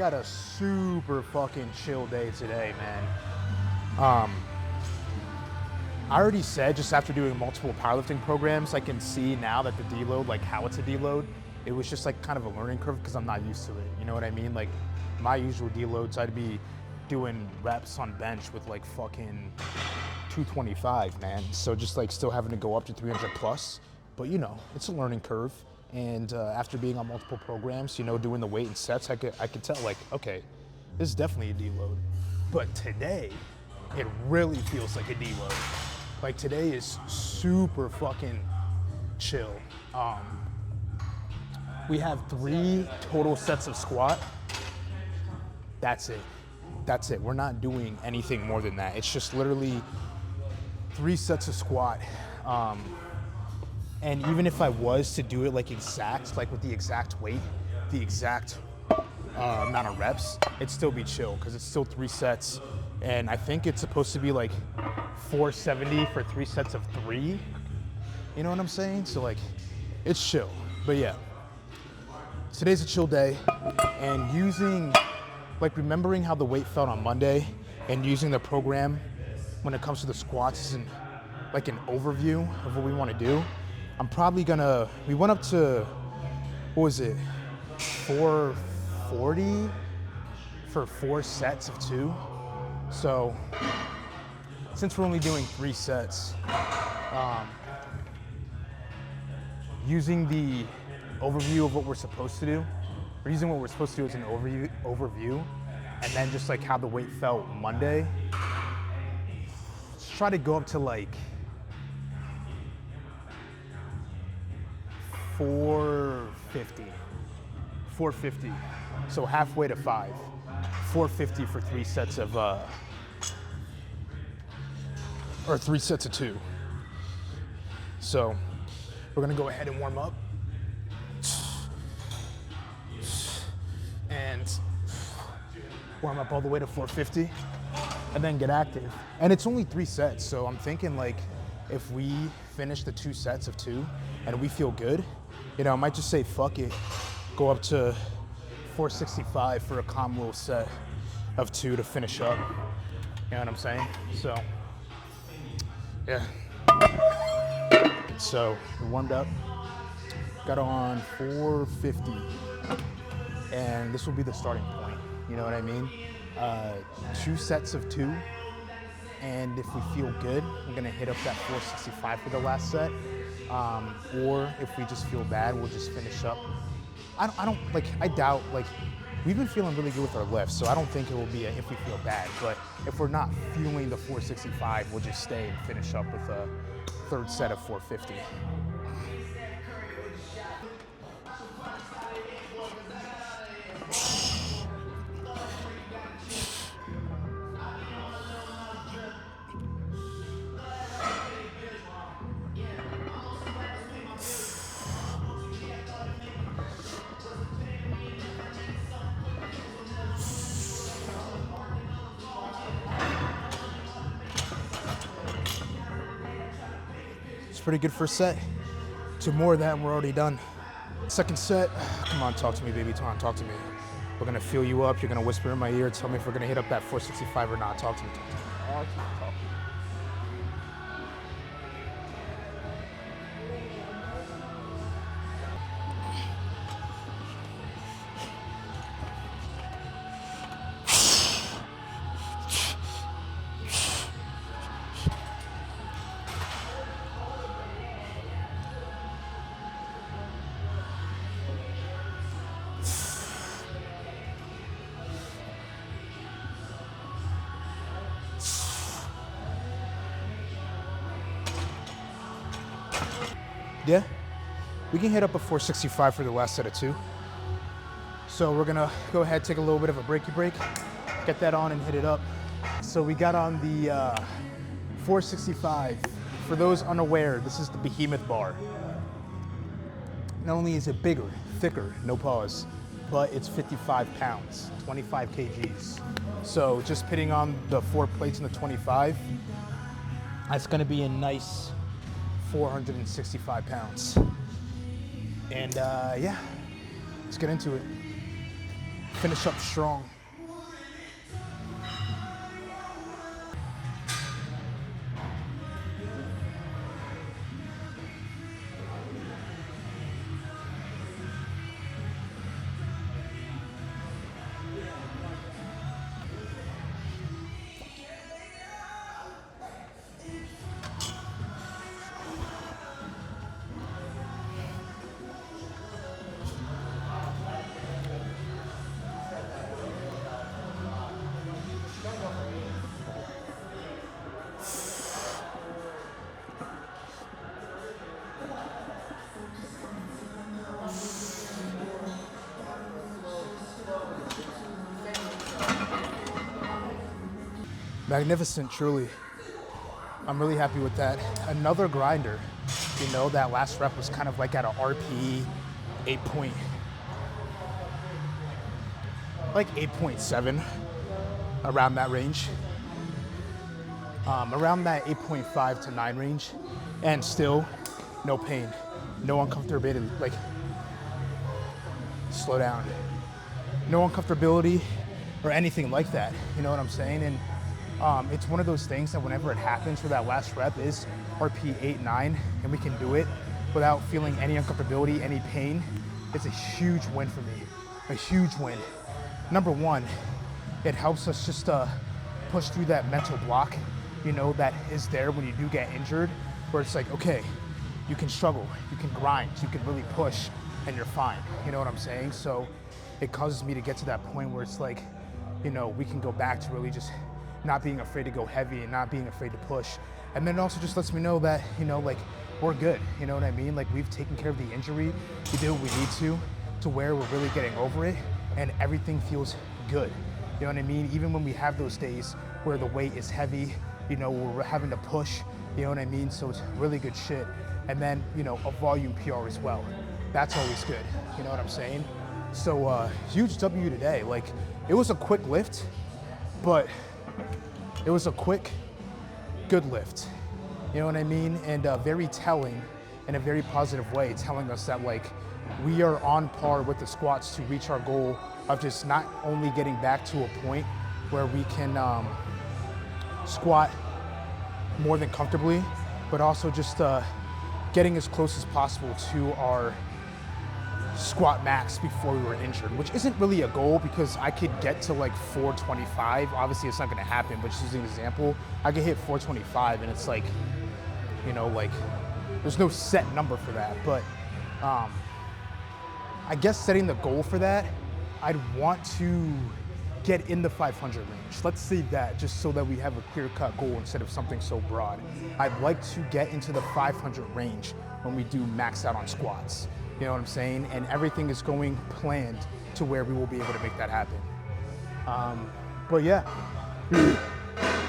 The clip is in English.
got a super fucking chill day today, man. I already said, just after doing multiple powerlifting programs, I can see now that the deload, like how it's a deload, it was just like kind of a learning curve because I'm not used to it. You know what I mean? Like my usual deloads, I'd be doing reps on bench with like fucking 225, man. So just like still having to go up to 300 plus, but you know, it's a learning curve. And after being on multiple programs, you know, doing the weight and sets, I could tell like, okay, this is definitely a deload. But today, it really feels like a deload. Like today is super fucking chill. We have 3 total sets of squat. That's it. That's it. We're not doing anything more than that. It's just literally 3 sets of squat. And even if I was to do it like exact, like with the exact weight, the exact amount of reps, it'd still be chill because it's still 3 sets. And I think it's supposed to be like 470 for 3 sets of 3. You know what I'm saying? So like, it's chill. But yeah, today's a chill day. And remembering how the weight felt on Monday and using the program when it comes to the squats isn't like an overview of what we want to do. I'm probably gonna, we went up to, what was it, 440 for 4 sets of 2. So since we're only doing 3 sets, using the overview of what we're supposed to do, or using what we're supposed to do as an overview, and then just like how the weight felt Monday, let's try to go up to like 450, so halfway to 5, 450 for 3 sets of, or 3 sets of 2. So we're gonna go ahead and warm up, and warm up all the way to 450, and then get active. And it's only 3 sets, so I'm thinking like, if we finish the 2 sets of 2 and we feel good, you know, I might just say fuck it, go up to 465 for a calm little set of 2 to finish up. You know what I'm saying? So, yeah. So, we warmed up, got on 450, and this will be the starting point. You know what I mean? 2 sets of 2. And if we feel good, we're gonna hit up that 465 for the last set. Or if we just feel bad, we'll just finish up. I doubt, like, we've been feeling really good with our lifts, so I don't think it will be if we feel bad. But if we're not feeling the 465, we'll just stay and finish up with a 3rd set of 450. Pretty good first set. 2 more of that and we're already done. Second set, come on, talk to me, baby. Come on, talk to me. We're gonna feel you up. You're gonna whisper in my ear, tell me if we're gonna hit up that 465 or not. Talk to me, talk to me. Talk to me, talk to me. Yeah, we can hit up a 465 for the last set of 2. So we're gonna go ahead, take a little bit of a breaky break, get that on and hit it up. So we got on the 465. For those unaware, this is the behemoth bar. Not only is it bigger, thicker, no pause, but it's 55 pounds, 25 kgs. So just putting on the 4 plates in the 25, that's gonna be a nice 465 pounds. And yeah, let's get into it. finish up strong. Magnificent, truly. I'm really happy with that. Another grinder. You know, that last rep was kind of like at a RPE 8.7, around that range. Around that 8.5 to 9 range, and still no pain, no uncomfortability. Like, slow down. No uncomfortability or anything like that. You know what I'm saying? And it's one of those things that whenever it happens, where that last rep is RP 8, 9, and we can do it without feeling any uncomfortability, any pain, it's a huge win for me, a huge win. Number one, it helps us just push through that mental block, you know, that is there when you do get injured, where it's like, okay, you can struggle, you can grind, you can really push, and you're fine, you know what I'm saying? So it causes me to get to that point where it's like, you know, we can go back to really just not being afraid to go heavy and not being afraid to push. And then it also just lets me know that, you know, like, we're good, you know what I mean? Like, we've taken care of the injury, we did what we need to where we're really getting over it, and everything feels good. You know what I mean? Even when we have those days where the weight is heavy, you know, we're having to push, you know what I mean? So it's really good shit. And then, you know, a volume PR as well. That's always good, you know what I'm saying? So huge W today. Like, it was a quick lift, but it was a quick, good lift. You know what I mean? And very telling in a very positive way, telling us that, like, we are on par with the squats to reach our goal of just not only getting back to a point where we can squat more than comfortably, but also just getting as close as possible to our squat max before we were injured, which isn't really a goal because I could get to like 425. Obviously it's not gonna happen, but just as an example, I could hit 425 and it's like, you know, like, there's no set number for that. But I guess setting the goal for that, I'd want to get in the 500 range. Let's say that, just so that we have a clear-cut goal instead of something so broad. I'd like to get into the 500 range when we do max out on squats. You know what I'm saying? And everything is going planned to where we will be able to make that happen. But yeah.